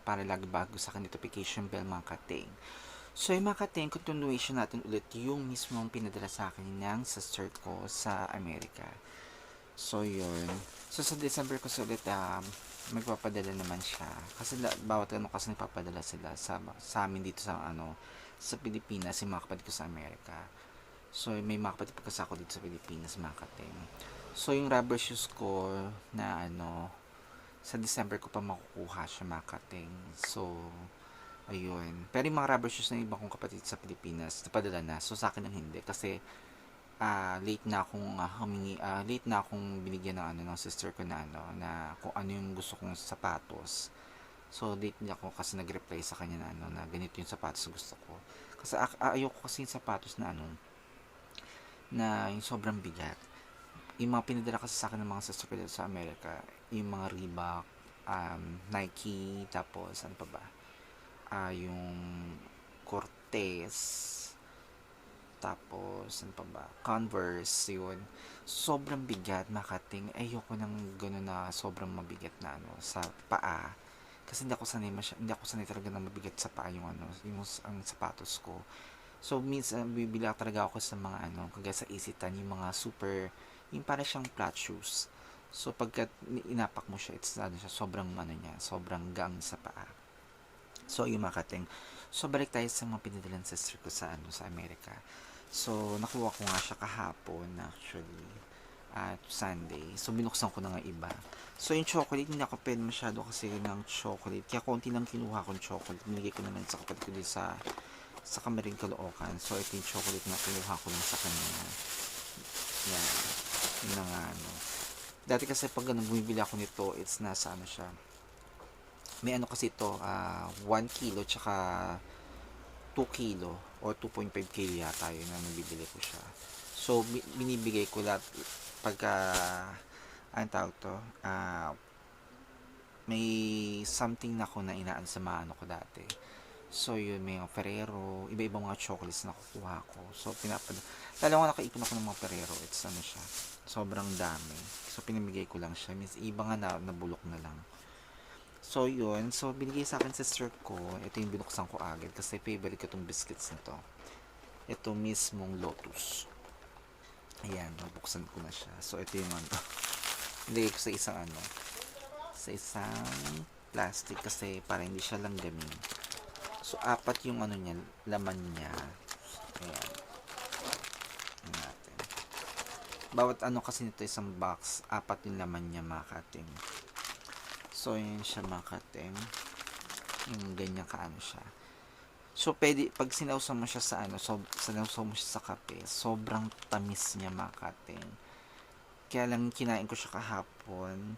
para lagi bago sa akin notification bell mga kating. So yung mga kating, continuation natin ulit yung mismong pinadala sa akin ng sister ko sa Amerika. So yun. So sa December ko ulit magpapadala naman siya. Kasi bawat ano kasi nagpapadala sila sa amin dito sa Pilipinas, yung mga kapatid ko sa Amerika. So may mga kapatid ko kasi ako dito sa Pilipinas mga kating. So yung rubber shoes ko na sa December ko pa makukuha siya mga kating. So ayun. Pero yung mga rubber shoes ng iba kong kapatid sa Pilipinas, napadala na. So sa akin ang hindi kasi late na akong late na akong binigyan ng ng sister ko na kung ano yung gusto kong sapatos. So late niya ako kasi nag-reply sa kanya na na ganito yung sapatos na gusto ko. Kasi ayoko kasi yung sapatos na yung sobrang bigat. Yung mga pinadala kasi sa akin ng mga sister ko dito sa Amerika, yung mga Reebok, Nike, tapos ano pa ba? Yung Cortez, tapos ano pa ba? Converse, yun. Sobrang bigat, makating. Ayoko ng gano'n na sobrang mabigat na sa paa. Kasi hindi ako sanay talaga na mabigat sa paa yung ang sapatos ko. So, minsan, bibili talaga ako sa mga kagaya sa Isitan, yung mga super, yung para siyang flat shoes. So, pagka inapak mo siya, sobrang sobrang gang sa paa. So, yung makating. So, balik tayo sa mga pinadalan sister ko sa Amerika. So, nakuha ko nga siya kahapon, actually, at Sunday. So, binuksan ko na nga iba. So, yung chocolate, hindi ako pwede masyado kasi ng chocolate. Kaya konti lang kinuha kong chocolate. Binigay ko na lang sa kapatid ko din sa Kamaring Caloocan. So, ito yung chocolate na kinuha ko lang sa kanya. Yan. Yun na nga, Dati kasi pag bumibili ako nito, it's nasa siya. May kasi ito, 1 kilo tsaka 2 kilo or 2.5 kilo yata yun na nabibili ko siya. So, binibigay ko lahat pagka, anong tawag to, may something na ako na inaan sa mga ko dati. So, yun, may mga Ferrero, iba-ibang mga chocolates na kukuha ko. So, lalo ko nakaipon ako ng mga Ferrero. It's siya, sobrang dami. So, pinamigay ko lang siya. Means, iba nga nabulok na lang. So, yun. So, binigay sa akin sister ko. Ito yung binuksan ko agad kasi favorite ko itong biscuits na to. Ito mismong Lotus. Ayan, nabuksan ko na siya. So, ito yung nilagay ko sa sa isang plastic kasi para hindi siya langgamin. So, 4 yung niya, laman niya. Ayan. Ayan natin. Bawat kasi nito isang box, 4 yung laman niya mga kating. So, yun siya mga kating. Yung ganyan siya. So, pwede, pag sinausaw mo siya sinausaw mo siya sa kape, sobrang tamis niya mga kating. Kaya lang kinain ko siya kahapon.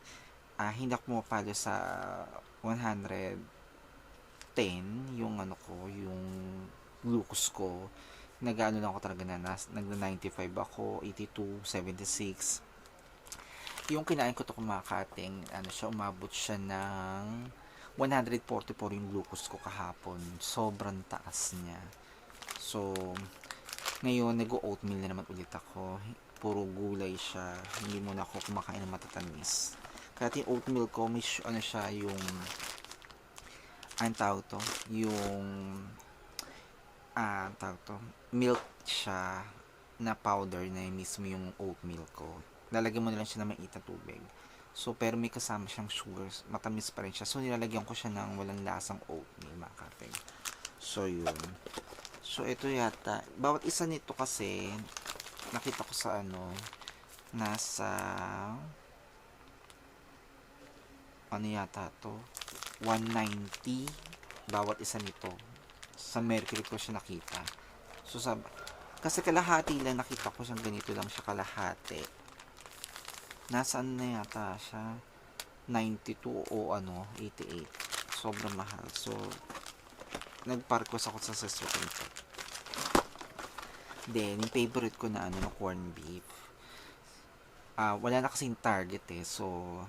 Hindi ako pumapalo sa 110 yung yung glucose ko. Nag-ano lang ako talaga nag-95 ako, 82, 76. Yung kinain ko to kumakating, umabot siya ng 144 yung glucose ko kahapon. Sobrang taas niya. So, ngayon, nag-oatmeal na naman ulit ako. Puro gulay siya. Hindi muna ako kumakain ng matatamis. Kaya yung oatmeal ko, may siya, yung tawag to, yung tawag to, milk siya na powder na mismo yung oatmeal ko. Lalagyan mo na lang siya ng mainit na tubig. So, pero may kasama siyang sugars. Matamis pa rin siya. So, nilalagyan ko siya ng walang lasang oatmeal, mga kapeng. So, yun. So, ito yata. Bawat isa nito kasi, nakita ko sa nasa, yata to, 190 bawat isa nito. Sa Mercury ko siya nakita. So, kasi kalahati lang nakita ko siyang ganito lang siya kalahati. Nasaan na yata siya? 92 o 88. Sobrang mahal. So, nag-request ako sa sister ko nito. Then, yung favorite ko na corned beef. Wala na kasing Target eh. So,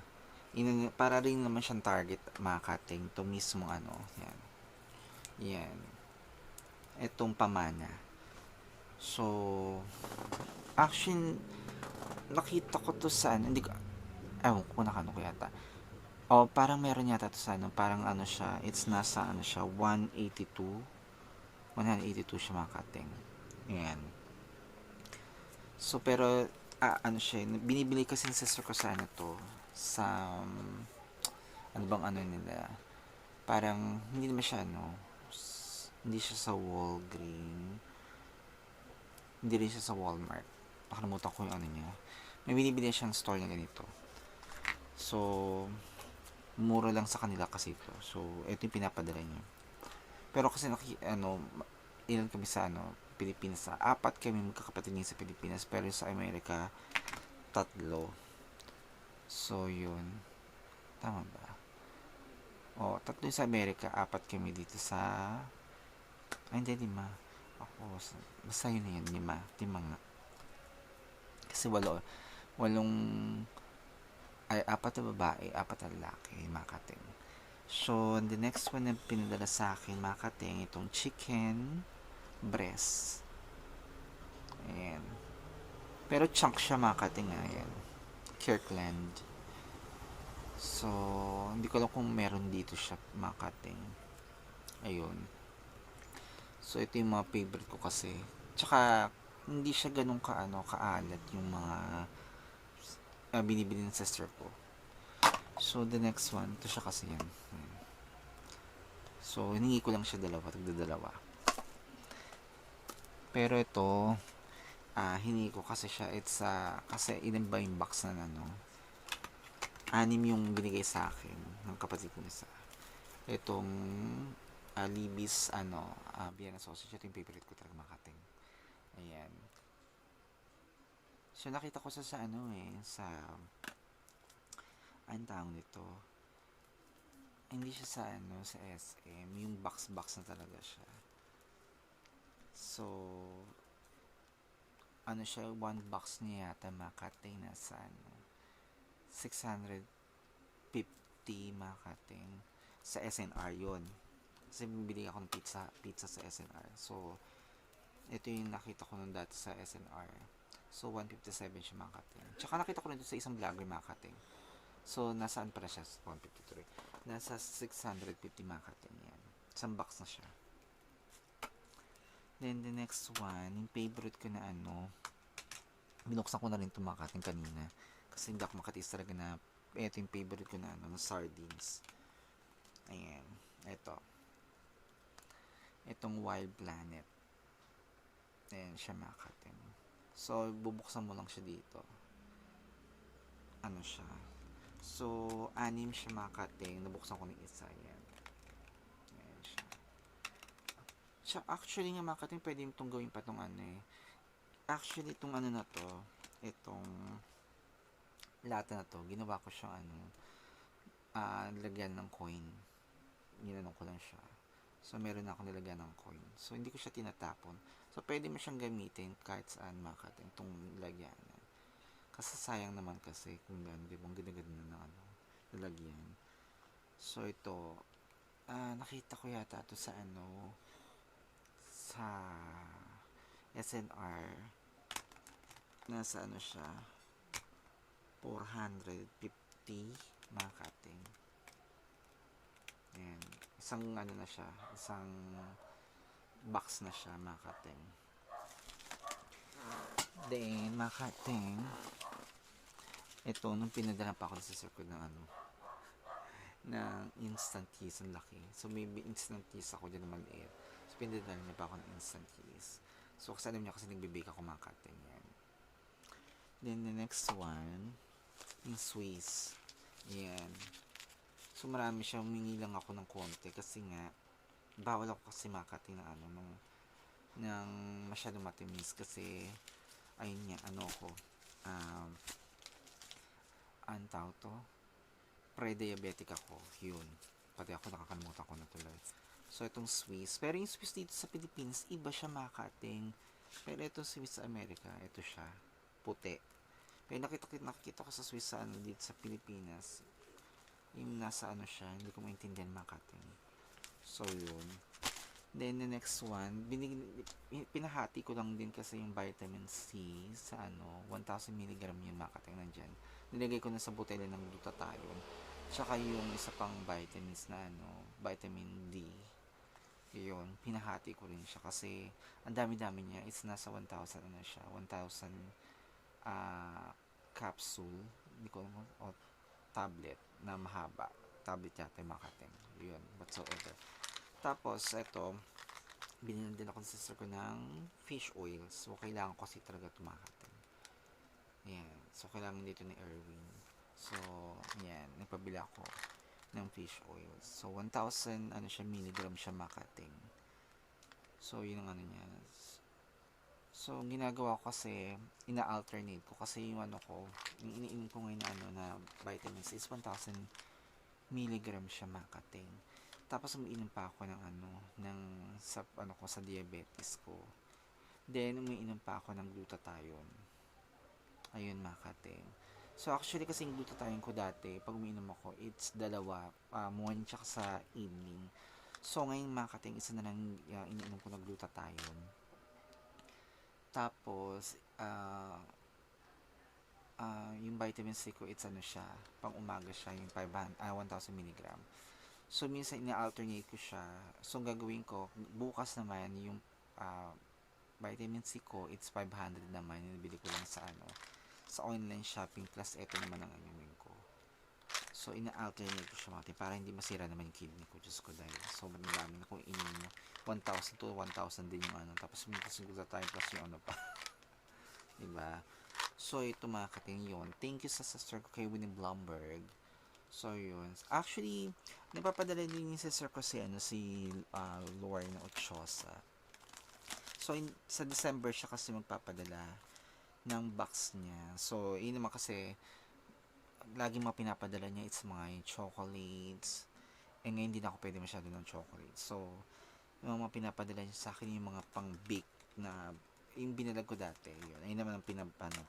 para rin naman siyang Target mga kating. Ito mismo yan. Yan. Itong pamana. So, actually, nakita ko to sa hindi ko, ewan ko nakano ko yata. O parang meron yata 'to sa ano, parang ano siya, it's nasa ano siya, 182 siya mga kating. Ayan. So, pero, ano siya, binibili kasi ng sister ko sa ano 'to, sa, ano bang ano nila, parang hindi naman siya ano, hindi siya sa Walgreen, hindi rin siya sa Walmart. Nakalimutan ko yung ano niya. May binibili siyang store na ganito. So, mura lang sa kanila kasi ito. So, ito yung pinapadala niya. Pero kasi ilan kami sa ano, Pilipinas. Apat kami magkakapatid sa Pilipinas. Pero sa Amerika, tatlo. So, yun. Tama ba? O, tatlo sa Amerika, apat kami dito sa... Ay, hindi, lima. Ako, basta yun na yun, lima. Lima nga. Kasi walong, ay, apat na babae, apat na lalaki, makating. So, the next one na pinadala sa akin, makating, itong chicken breast. Ayan. Pero chunk siya makating, ayan. Kirkland. So, hindi ko alam kung meron dito siya makating. Ayun. So, ito yung mga favorite ko kasi. Tsaka, hindi siya ganun kaalat yung mga binibili ng sister ko. So, the next one, ito siya kasi yan. So, hiningi ko lang siya tagdadalawa. Pero ito, hiningi ko kasi siya, kasi ilan ba yung box na ano, 6 yung binigay sa akin ng kapatid ko isa. Itong, Libis, Vienna sausage, ito yung favorite ko talaga makating. Ayan. So, nakita ko sa anong tawag nito, hindi siya sa SM, yung box na talaga siya. So, ano siya, one box niya yata makating nasa 650 makating sa SNR yun. Kasi bibili ako ng pizza sa SNR. So, ito yung nakita ko nung dati sa SNR. So, 157 siya makating. Tsaka nakita ko rin sa isang vlogger makating. So, nasaan pala siya? 153. Nasa 650 makating yan. Isang box na siya. Then, the next one, yung favorite ko na binuksan ko na rin itong makating kanina. Kasi hindi ako makatiis talaga na, ito yung favorite ko na na sardines. Ayan. Itong Wild Planet. Ayan siya makating. So, bubuksan mo lang siya dito. Ano siya? So, 6 siya makating. Nabuksan ko ng isa. Ayan. Ayan siya. Actually nga makating, pwede itong gawin pa itong Actually, itong na to, itong lata na to, ginawa ko siyang lagyan ng coin. Ginanong ko lang siya. So, meron na ako nilagyan ng coin. So, hindi ko siya tinatapon. So, pwede mo siyang gamitin kahit saan makating itong lagyan. Kasi sayang naman kasi kung gano'n, di ba, ang ganda-ganda na lalagyan. So, ito, nakita ko yata ito sa sa SNR. Nasa siya, 450 makating. Ayan. Isang na siya, isang box na siya makating. Then, makating, ito, nung pinadala pa ako sa circle ng instant keys, ang laki. So, maybe instant keys ako dyan na maliit. So, pinadala niya pa ako ng instant keys. So, kasi alam niya kasi nagbibake ako makating yan. Then, the next one, yung Swiss. Yan. So, marami siya. Humingi lang ako ng konti kasi nga, bawal ako kasi makating na ng masyadong matimis kasi, ayun nga, ko, ang tawag to, pre-diabetic ako, yun. Pati ako nakakalimutan ko na tuloy. So, itong Swiss. Pero yung Swiss dito sa Pilipinas, iba siya makating. Pero itong Swiss sa Amerika, ito siya, puti. Pero nakita ko sa Swiss dito sa Pilipinas, yung nasa siya, hindi ko maintindihan makating. So, yun. Then, the next one, pinahati ko lang din kasi yung vitamin C sa 1,000 mg yung makating nandyan. Nilagay ko na sa botelya ng glutathione. Tsaka yung isa pang vitamins na vitamin D. Yun, pinahati ko rin siya kasi ang dami-dami niya. It's nasa 1,000 siya. 1,000 capsule. Hindi ko alam o tablet na mahaba. Tablet yata yung Makating. Yun, whatsoever. Tapos, ito, binili din ako sa sister ko ng fish oil. So, kailangan ko kasi talaga tumakating. Ayan. So, kailangan dito ni Erwin. So, yan. Nagpabili ako ng fish oil. So, 1,000 siya, milligram siya Makating. So, yun ang niya. So, ginagawa ko kasi, ina-alternate ko kasi yung yung iniinom ko ngayon na vitamins is 1,000 milligram siya Makating. Tapos umiinom pa ako ng sa diabetes ko. Then umiinom pa ako ng glutathione. Ayun Makating. So actually kasi yung glutathione ko dati, pag umiinom ako, it's dalawa, morning tsaka sa evening. So ngayon Makating, isa na lang iniinom ko ng glutathione. Tapos yung vitamin C ko, it's siya, pang umaga siya, yung 1,000 milligram. So, minsan ina-alternate ko siya. So, ang gagawin ko, bukas naman, yung vitamin C ko, it's 500 naman. Nabili ko lang sa online shopping. Plus, eto naman ang inumin ko. So, ina-alternate ko siya mga para hindi masira naman yung kidney ko. Diyos ko, dahil sobrang dami na kung inumin mo. 1,000 to 1,000 din yung Tapos, mintas yung tayo plus yung pa. Diba? So, ito mga kating yun. Thank you sa sister ko kay Winnie Blumberg. So, yun. Actually, napapadala din yung sister ko si Lorna Ochosa. So, sa December siya kasi magpapadala ng box niya. So, yun naman kasi, laging mga pinapadala niya, it's mga chocolates. Ngayon, hindi na ako pwede masyado ng chocolate. So, yung mga pinapadala niya sa akin, yung mga pang-bake na yung binalag ko dati, yun. Ayun naman ang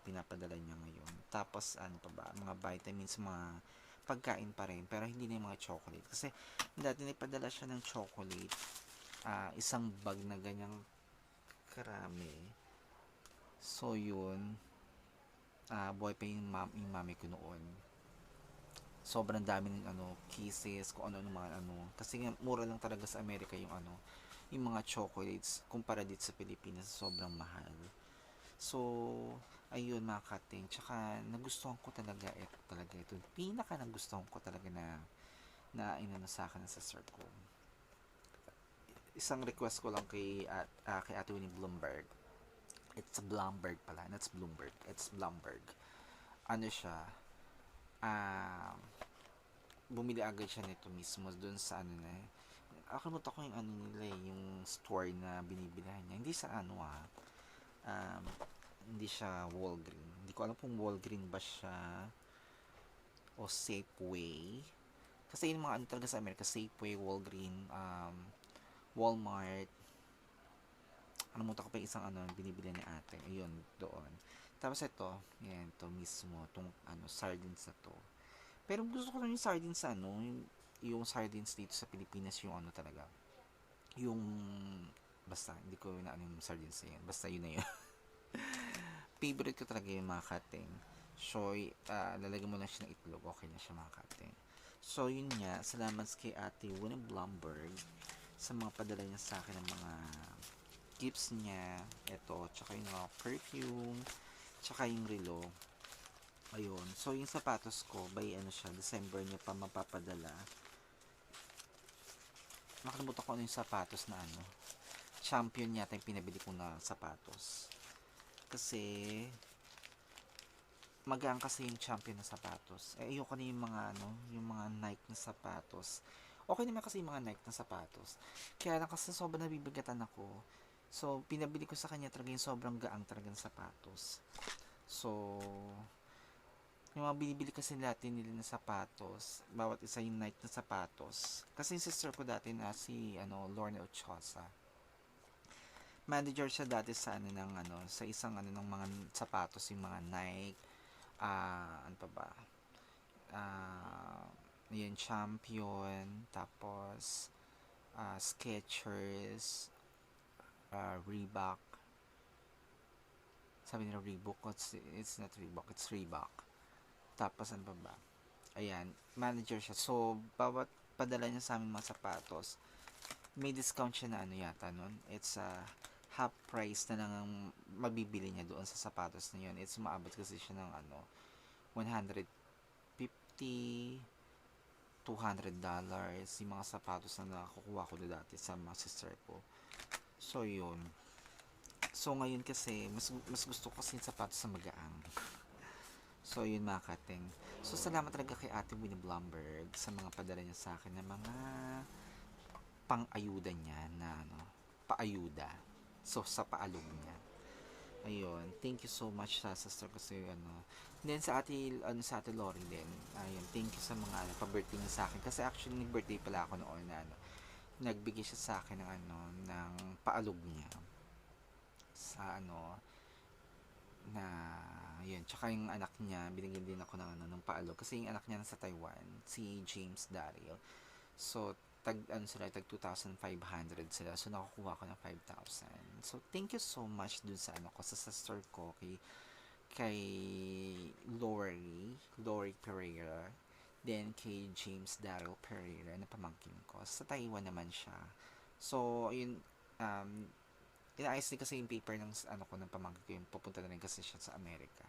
pinapadala niya ngayon. Tapos, pa ba, mga vitamins, mga pagkain pa rin, pero hindi na yung mga chocolate. Kasi, dati nagpadala siya ng chocolate, isang bag na ganyang karami. So, yun, buhay pa yung mami ko noon. Sobrang dami ng kisses, kung ano mga Kasi mura lang talaga sa Amerika yung yung mga chocolates kumpara dito sa Pilipinas, sobrang mahal. So, ayun mga kating. Tsaka, nagustuhan ko talaga ito. Pinaka nagustuhan ko talaga na sa akin sa sister ko. Isang request ko lang kay Ate Winnie Bloomberg. It's Blumberg pala. That's Bloomberg. It's Blumberg. Siya, bumili agad siya nito mismo dun sa nakalimutan ko yung nila yung store na binibilihan niya. Hindi sa hindi siya Walgreen. Hindi ko alam kung Walgreen ba siya o Safeway. Kasi yung mga talaga sa Amerika, Safeway, Walgreen, Walmart. Nakalimutan ko pa yung isang binibili ni ate. Ayun, doon. Tapos ito, yan, to mismo, tong sardines na to. Pero gusto ko lang yung sardines yung sardines dito sa Pilipinas, yung talaga. Yung, basta, hindi ko na yung sardines na yun. Basta yun na yun. Favorite ko talaga yung mga kating. So, lalagyan mo lang siya ng itlog. Okay na siya mga kating. So, yun nga. Salamat kay Ate Winnie Blumberg sa mga padala niya sa akin ng mga gifts niya. Ito, tsaka yung mga perfume, tsaka yung relo. Ayun. So, yung sapatos ko, by siya, December niya pa mapapadala. Nakalimutan ko yung sapatos na Champion yata yung pinabili ko na sapatos. Kasi, magaan kasi yung Champion na sapatos. Ayoko na yung mga Nike na sapatos. Okay naman kasi yung mga Nike na sapatos. Kaya lang kasi sobrang nabibigatan ako. So, pinabili ko sa kanya talaga yung sobrang gaang talaga ng sapatos. So, yung mga binibili kasi natin nila na sapatos, bawat isa yung Nike na sapatos. Kasi yung sister ko dati na si Lorna Ochosa. Manager siya dati sa sa isang ng mga sapatos, yung mga Nike, ano pa ba? Yung Champion, tapos Skechers, Reebok. Sabi nila Reebok, it's not Reebok, it's Reebok. Tapos ano pa ba? Ayan, manager siya. So, bawat padala niya sa amin mga sapatos, may discount siya na ano yata nun. It's half price na lang ang mabibili niya doon sa sapatos na yun. It's maabot kasi siya ng ano, 150, $200 yung mga sapatos na nakukuha ko na dati sa mga sister ko. So, yun. So, ngayon kasi, mas gusto ko kasi yung sapatos sa magaang. So, yun mga kating. So, salamat talaga kay Ate Winnie Blumberg sa mga padala niya sa akin ng mga pang-ayuda niya na ano, paayuda. So, sa paalog niya. Ayun, thank you so much sa sister ko sa ano. Then sa ate Lori din. Ayun, thank you sa mga ano, pa-birthday niya sa akin kasi actually nag-birthday pala ako noon na ano. Nagbigay siya sa akin ng ano, ng paalog niya sa ano na yun, tsaka yung anak niya binigyan din ako ng ano ng paalog kasi yung anak niya nasa Taiwan, si James Daryl. So, tag 2,500 sila. So, nakukuha ko ng 5,000. So, thank you so much dun sa ano ko, sa sister ko, kay Lori Pereira. Then, kay James Daryl Pereira na pamangkin ko. Sa Taiwan naman siya. So, yun, inaayos din kasi yung paper ng ano ko ng pamangkin ko yung pupunta na rin kasi siya sa Amerika.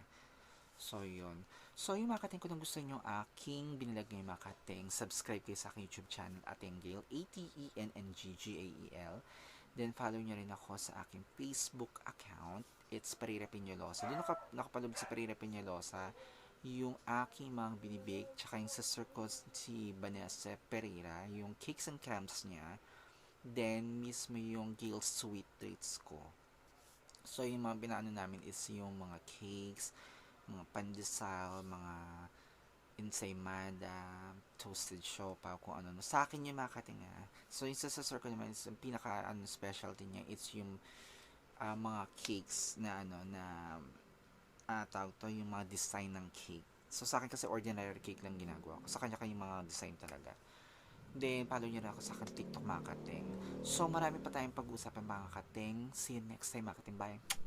So, yun. So, yung mga kating ko nang gusto nyo aking binilag ngayon mga kating, subscribe kayo sa aking YouTube channel, Atenggale, Atennggael. Then, follow nyo rin ako sa aking Facebook account. It's Pereira Peñalosa. Doon nakapaloob sa Pereira Peñalosa yung aking mga binibig, tsaka yung sister ko si Vanessa Pereira, yung cakes and crumbs niya. Then, mismo yung Gale Sweet Treats ko. So, yung mga binaano namin is yung mga cakes, mga pandesal, mga ensaymada, toasted siopaw, kung ano. Sa akin yung mga katinga. So, yung sa ko naman is yung pinaka ano, specialty niya, it's yung mga cakes na ano, na tawag to, yung mga design ng cake. So, sa akin kasi ordinary cake lang ginagawa ko. Sa kanya kayong mga design talaga. Then, follow nyo na ako sa TikTok mga kating. So, marami pa tayong pag-usapan mga kating. See you next time mga kating. Bye!